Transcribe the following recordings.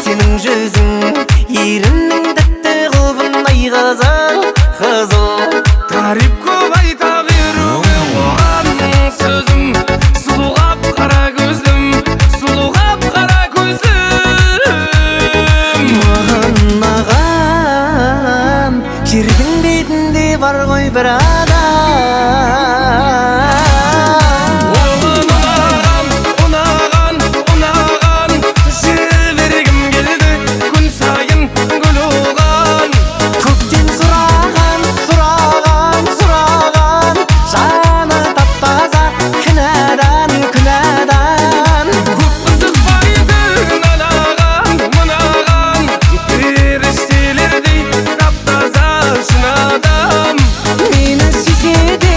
senin yüzün, yerimning datti qılbınday qızıl, qızıl. Tarif көп айта беру оған сөзім, сұлу қап-қара көзім, сұлу қап-қара көзім. Маған жердің бетінде бар ғой бір адам. Meni süzedi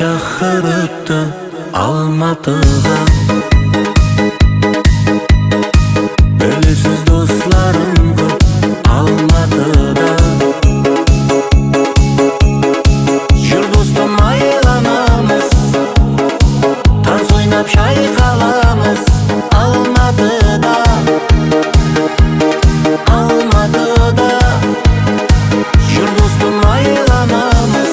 шақырып өтті Алматыға. Білесіз достарым көп Алматыда. Жүр достым айланамыз, таз ойнап шайқаламыз Алматыда. Алматыда. Жүр достым айланамыз,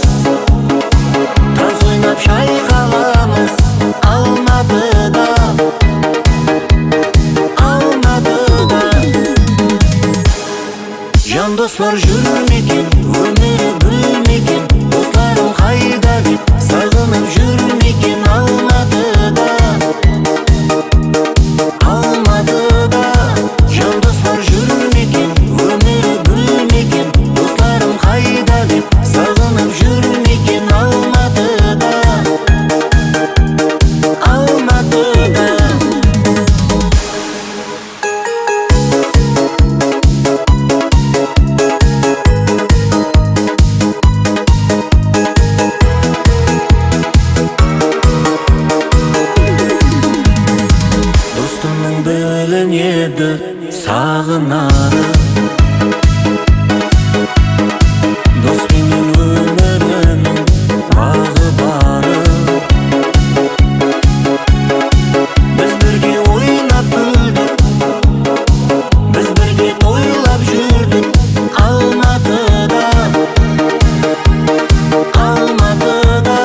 таз ойнап шайқаламыз Алматыда. Алматыда. Жан достар жүрмекен, өмірі бүлмекен, достарым қайда деп сағынып жүрмекен Алматыда. Алматыда. Жан достар жүрмекен, өмірі бүлмекен, достарым қайда деп сағынып жүрмекен Алматыда. Алматыда. Достымның білінеді сағынары, доспенен өмірінің бағы бары. Біз бірге ойнап күлдік, біз бірге тойлап жүрдік Алматыда. Алматыда.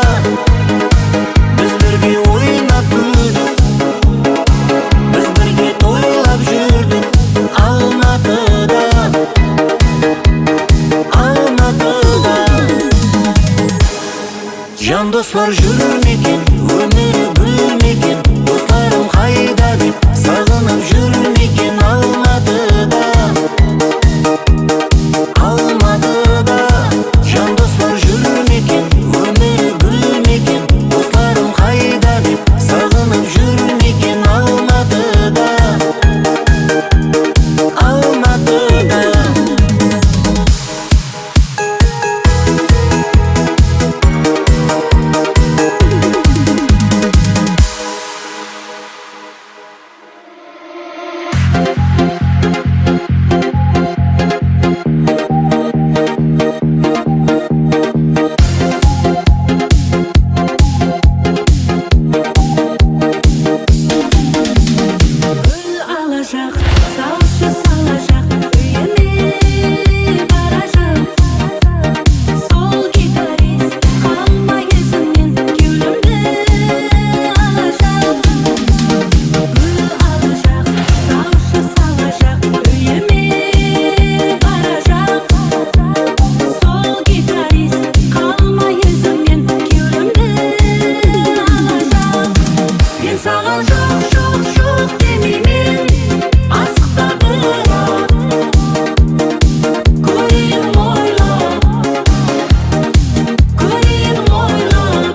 Біз бірге ойнап күлдік, біз бірге тойлап жүрдік Алматыда. Алматыда. Жан достар жүрмекен, өмірі бүлмекен, достарым қайда деп сағынып жүрмекен Алматыда. Алматыда. Жан достар жүрмекен, өмірі бүлмекен, достарым қайда деп сағынып жүрмекен Алматыда. Алматыда. Гүл алacak, salшы салacak, үйіме барacak. Сол гитарист қалма есімнен, кеудемді алacak. Гүл алacak, salшы салacak, үйіме барacak. Сол гитарист қалма есімнен, кеудемді алacak. Мен саған жоқ демеймін, асықта бірақ көрейін ойлап, көрейін ойлап.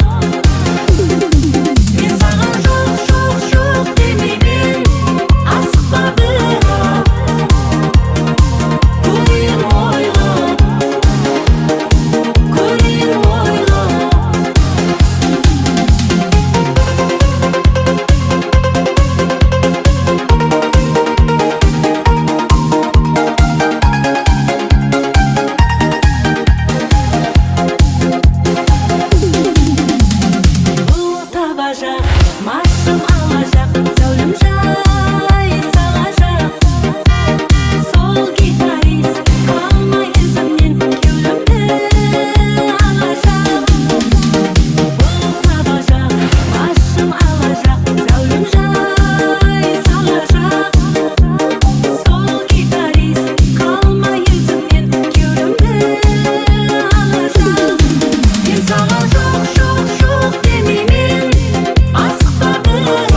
Мен саған жоқ демеймін, асықта бірақ көрейін ойлап, көрейін ойлап. Бұлт табажақ, машым алажақ, зәулім жай салажақ. Сол гитарист қалма есімнен, кеудемді алажақ. Бұлт табажақ, машым алажақ, зәулім жай салажақ. Сол гитарист қалма есімнен, кеудемді алажақ. Мен саған жоқ демеймін, асықта бірақ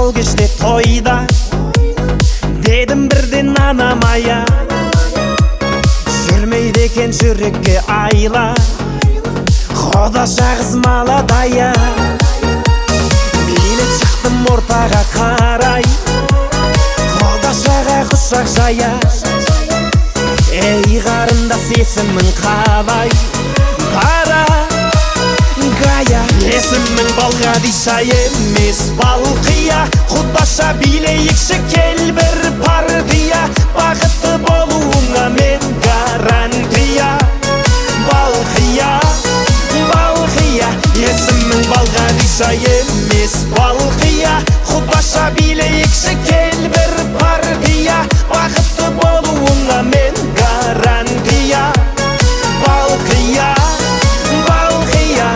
сол кеште тойда дедім бірден анамая, жүрмейді екен жүрекке айла, Құдаша қыз маладая. Билеп шықтым ортаға қарай, Құдашаға құшақ жая. Ей қарындас, есімің қалай? Бара Гая. Есімің Балғадиша емес Балқия, Құдаша билейікші кел бір партия, бақытты болуыңа мен гарантия. Балқия, Балқия. Есімің Балғадиша емес Балқия, Құдаша билейікші кел бір партия, бақытты болуыңа мен гарантия. Балқия, Балқия.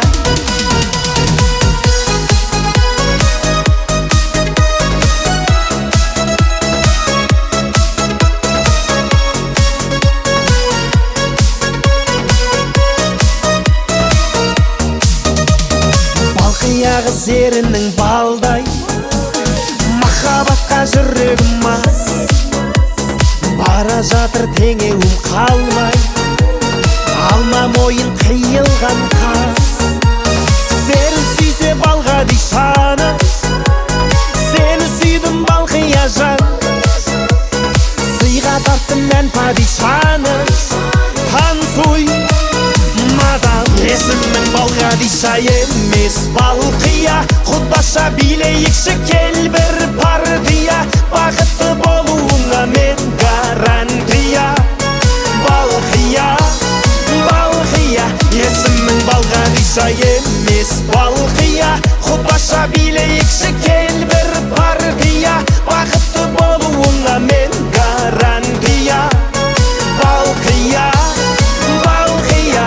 Балқия қыз ерінің балдай, махаббатқа жүрегім мас, бара жатыр теңеуім қалмай, алма мойын қиылған қас. Сені сүйсе Балғадишаны, сені сүйдім Балқия жан, сыйға тарттым мен падишаны. Танцуй, мадам. Есімің Балғадиша емес Балқия, Құдаша билейікші кел бір партия, бақытты болуыңа мен гарантия. Балқия, Балқия. Есімің Балғадиша емес Балқия, Құдаша билейікші кел бір партия, бақытты болуыңа мен гарантия. Балқия, Балқия.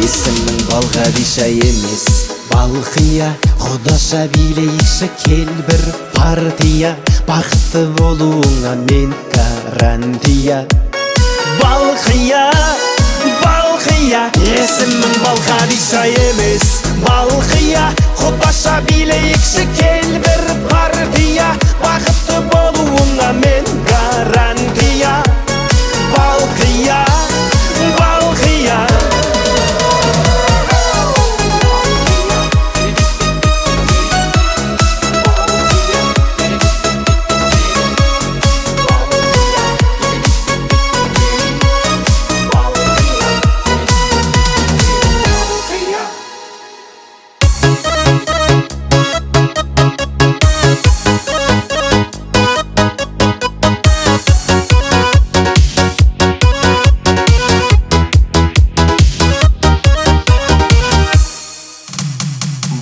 Есімің Балғадиша емес Балқия, Құдаша билейікші кел бір партия, бақытты болуыңа мен гарантия. Балқия, Балқия. Есімің Балғадиша емес Балқия, Құдаша билейікші кел бір партия, бақытты болуыңа мен гарантия. Балқия, Балқия.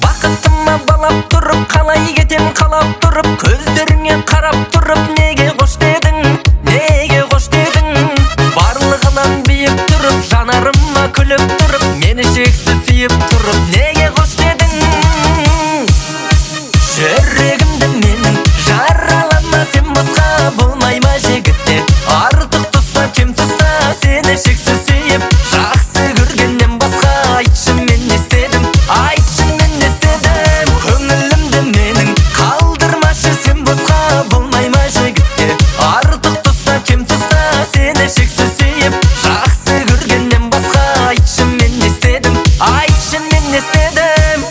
Бақытыма балап тұрып, қалай кетем қалап тұрып, көздеріңе қарап тұрып, неге қош дедің, неге қош дедің. Барлығынан биік тұрып, жанарыма күліп тұрып, мені шексіз сүйіп тұрып, неге қош дедің. Жүрегімді менің жаралама, сен басқа болмай ма жігітте, артық тұста кем тұста, сені шексіз сүйіп, жақсы көргеннен басқа айтшы мен не істедім, айтшы мен не істедім. Көңілімді менің қалдырмашы, сен басқа болмай ма жігітте, артық тұста кем тұста, сені шексіз сүйіп, жақсы көргеннен басқа айтшы мен не істедім, айтшы мен не істедім.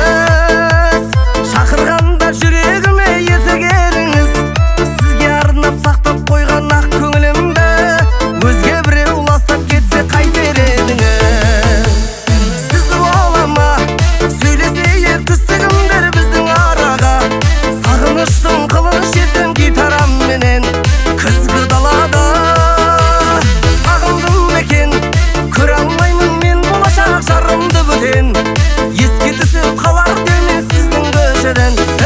келіңіз, шақырғанда жүрегіме ерте келіңіз. Сізге арнап сақтап қойған ақ көңілімді өзге біреу ластап кетсе қайтер едіңіз? Сіз бола ма сөйлесейік түстігімдер біздің араға, сағыныштың қылын шертем гитарамменен күзгі далада. Сағындым екен, көре алмаймын мен болашақ жарымды бөтен, еске түсіп қалар дене сіздің көшеден.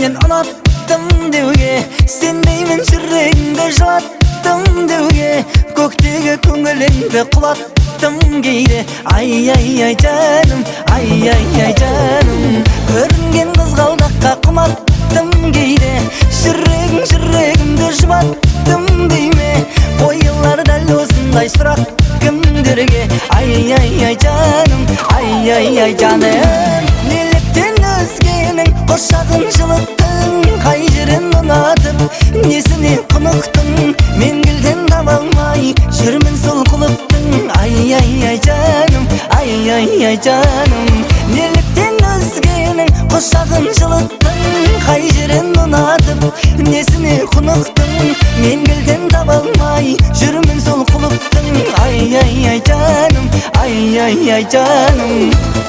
Senden unattım deuge Sendeymin жүрегімді жылаттым deuge Көктегі көңіліңді құлаттым кейде Ай жаным, ай жаным Көрінген қызғалдаққа құмарттым кейде Жүрегімді жұбаттым дейме Қойылар дәл осындай сұрақ кімдерге Ай жаным, ай жаным Неліктен өзгенің құшағын жылыттың Қай жерін ұнатып, несіне құнықтың Мен келден таба алмай, жүрмін сол құлыптың Ай жаным, ай жаным Неліктен өзгенің құшағын жылыттың Қай жерін ұнатып, несіне құнықтың Мен келден таба алмай, жүрмін сол құлыптың Ай жаным, ай жаным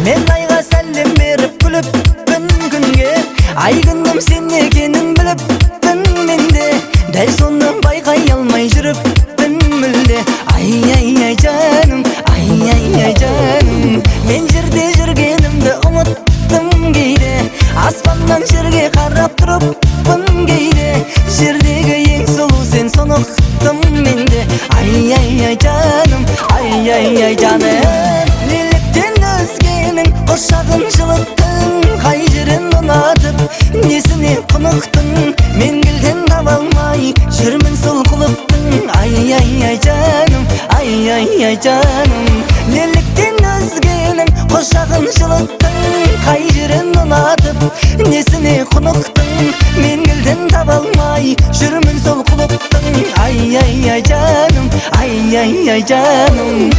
Мен айға сәлем беріп күліп күнге Ай күнім сен екенін біліппін менде Дәл соны байқай алмай жүріппін мүлде Ай жаным, ай жаным Мен жерде жүргенімді ұмыттым кейде Аспаннан жерге қарап тұрыппын кейде Жердегі ең сұлу сен соны ұқтым менде Ай жаным, ай жаным Неліктен өзгенің құшағын жылыттың Қай жерін ұнатып, несіне құнықтың Мен келден таба алмай, жүрмін сол құлыптың Ай жаным, ай жаным Неліктен өзгенің құшағын жылыттың Қай жерін ұнатып, несіне құнықтың Мен келден таба алмай, жүрмін сол құлыптың Ай жаным, ай жаным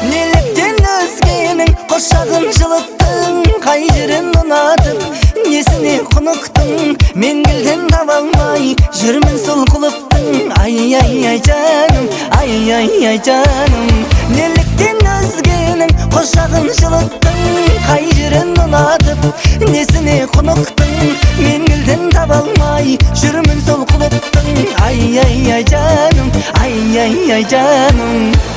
Неліктен өзгенің құшағын жылыттың Қай жерін ұнатып, несіне құнықтың Мен келден таба алмай, жүрмін сол құлыптың Ай жаным, ай жаным Неліктен өзгенің құшағын жылыттың Қай жерін ұнатып, несіне құнықтың Мен келден таба алмай, жүрмін сол құлыптың Ай жаным, ай жаным